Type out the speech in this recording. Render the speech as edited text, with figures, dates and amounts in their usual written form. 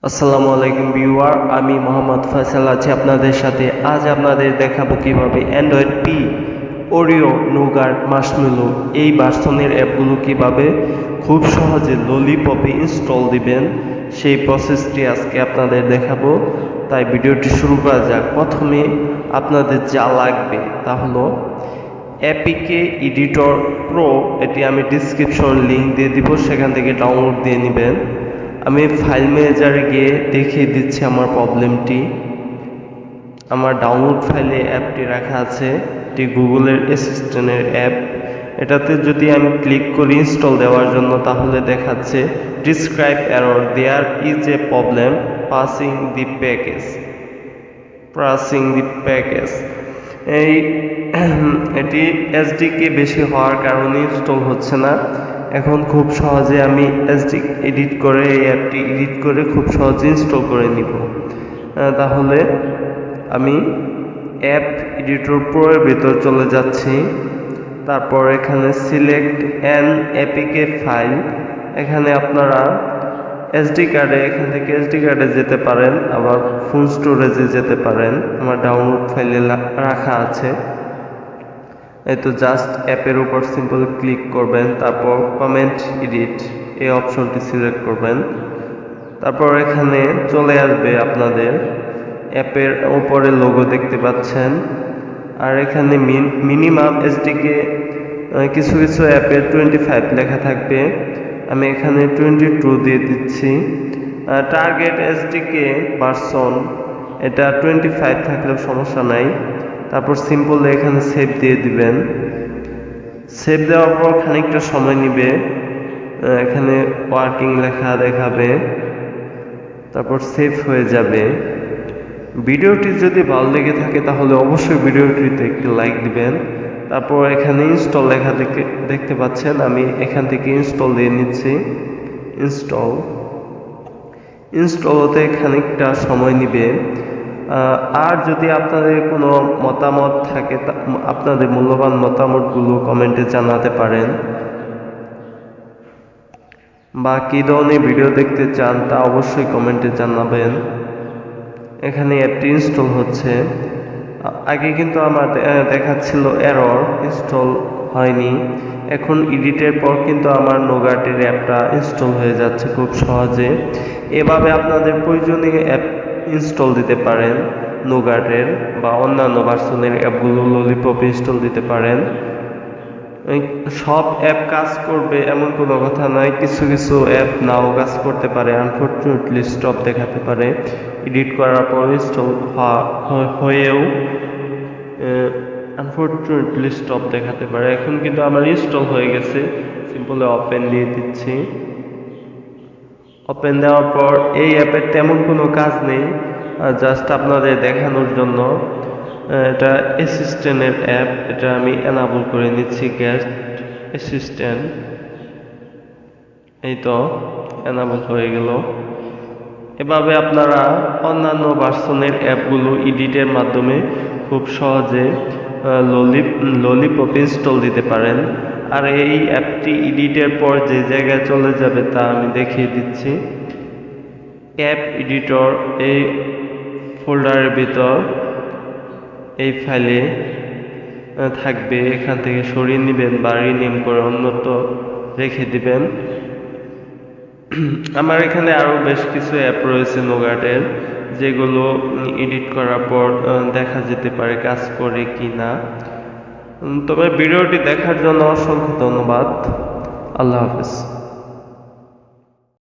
আসসালামু আলাইকুম ভিউয়ার, আমি মোহাম্মদ ফয়সাল আছি আপনাদের সাথে। আজ আপনাদের দেখাবো কিভাবে অ্যান্ড্রয়েড পি, ওরিও, নুগাট, মার্শমেলো এই ভার্সনের অ্যাপগুলো কিভাবে খুব সহজে ললিপপে ইনস্টল দিবেন সেই প্রসেসটি আজকে আপনাদের দেখাবো। তাই ভিডিওটি শুরু করা যাক। প্রথমে আপনাদের যা লাগবে তা হলো অ্যাপিকে এডিটর প্রো, এটি আমি ডিসক্রিপশন লিঙ্ক দিয়ে দিব, সেখান থেকে ডাউনলোড দিয়ে নেবেন। আমি ফাইল ম্যানেজারে গিয়ে দেখিয়ে দিচ্ছি আমার প্রবলেমটি। আমার ডাউনলোড ফাইলে অ্যাপটি রাখা আছে, এটি গুগলের অ্যাসিস্ট্যান্টের অ্যাপ। এটাতে যদি আমি ক্লিক করি ইনস্টল দেওয়ার জন্য, তাহলে দেখাচ্ছে describe error, there is a problem passing the package. এটি এসডিকে বেশি হওয়ার কারণে ইনস্টল হচ্ছে না। এখন খুব সহজে আমি এসডি এডিট করে এই অ্যাপটি এডিট করে খুব সহজে ইনস্টল করে নিব। তাহলে আমি অ্যাপ এডিটর প্রো এর ভিতর চলে যাচ্ছি। তারপর এখানে সিলেক্ট অ্যান এপিকে ফাইল, এখানে আপনারা এসডি কার্ডে, এখান থেকে এসডি কার্ডে যেতে পারেন, আবার ফুল স্টোরেজে যেতে পারেন। আমার ডাউনলোড ফাইলে রাখা আছে। এই তো জাস্ট অ্যাপের উপর সিম্পল ক্লিক করবেন, তারপর কমেন্ট এডিট এই অপশনটি সিলেক্ট করবেন। তারপর এখানে চলে আসবে আপনাদের অ্যাপের উপরে লোগো দেখতে পাচ্ছেন। আর এখানে মিনিমাম এসডিকে কিছু কিছু অ্যাপে 25 লেখা থাকবে, আমি এখানে 22 দিয়ে দিচ্ছি। টার্গেট এসডিকে ভার্সন এটা 25 থাকলেও সমস্যা নাই। তারপর সিম্পল এখানে সেভ দিয়ে দিবেন। সেভ দেওয়ার পর খানিকটা সময় নিবে, এখানে ওয়ার্কিং লেখা দেখাবে, তারপর সেভ হয়ে যাবে। ভিডিওটি যদি ভালো লেগে থাকে তাহলে অবশ্যই ভিডিওটিতে একটি লাইক দিবেন। তারপর এখানে ইনস্টল লেখা দেখতে পাচ্ছেন, আমি এখান থেকে ইনস্টল দিয়ে নিচ্ছি। ইনস্টল হতে খানিকটা সময় নিবে। আর যদি আপনাদের কোনো মতামত থাকে, আপনাদের মূল্যবান মতামতগুলো কমেন্টে জানাতে পারেন, বা কী ধরনের ভিডিও দেখতে চান তা অবশ্যই কমেন্টে জানাবেন। এখানে অ্যাপটি ইনস্টল হচ্ছে। আগে কিন্তু আমার দেখাচ্ছিল এরর, ইনস্টল হয়নি। এখন এডিটের পর কিন্তু আমার নোগাটের অ্যাপটা ইনস্টল হয়ে যাচ্ছে খুব সহজে। এভাবে আপনাদের প্রয়োজনীয় অ্যাপ ইনস্টল দিতে পারেন নোগাটের, বা অন্যান্য ভার্সনের অ্যাপগুলো ললিপপ ইনস্টল দিতে পারেন। সব অ্যাপ কাজ করবে এমন কোনো কথা নয়, কিছু কিছু অ্যাপ নাও কাজ করতে পারে, আনফরচুনেটলি স্টপ দেখাতে পারে। এডিট করার পর ইনস্টল হয়েও আনফরচুনেটলি স্টপ দেখাতে পারে। এখন কিন্তু আমার ইনস্টল হয়ে গেছে, সিম্পল ওপেন দিয়ে দিচ্ছি। ওপেন দেওয়ার পর এই অ্যাপের তেমন কোনো কাজ নেই, জাস্ট আপনাদের দেখানোর জন্য। এটা অ্যাসিস্ট্যান্টের অ্যাপ, এটা আমি এনাবল করে নিচ্ছি, গেস্ট অ্যাসিস্ট্যান্ট। এই তো এনাবল হয়ে গেল। এভাবে আপনারা অন্যান্য ভার্সনের অ্যাপগুলো এডিটের মাধ্যমে খুব সহজে ললিপপ ইনস্টল দিতে পারেন। আর এই অ্যাপটি এডিটের পর যে জায়গায় চলে যাবে তা আমি দেখিয়ে দিচ্ছি। অ্যাপ এডিটর এই ফোল্ডারের ভিতর এই ফাইলে থাকবে, এখান থেকে সরিয়ে নেবেন বা রিনেম করে অন্যত্র রেখে দিবেন। আমার এখানে আরো বেশ কিছু অ্যাপ রয়েছে নোগাটের, যেগুলো এডিট করার পর দেখা যেতে পারে কাজ করে কি না। তবে ভিডিওটি দেখার জন্য অসংখ্য ধন্যবাদ। আল্লাহ হাফেজ।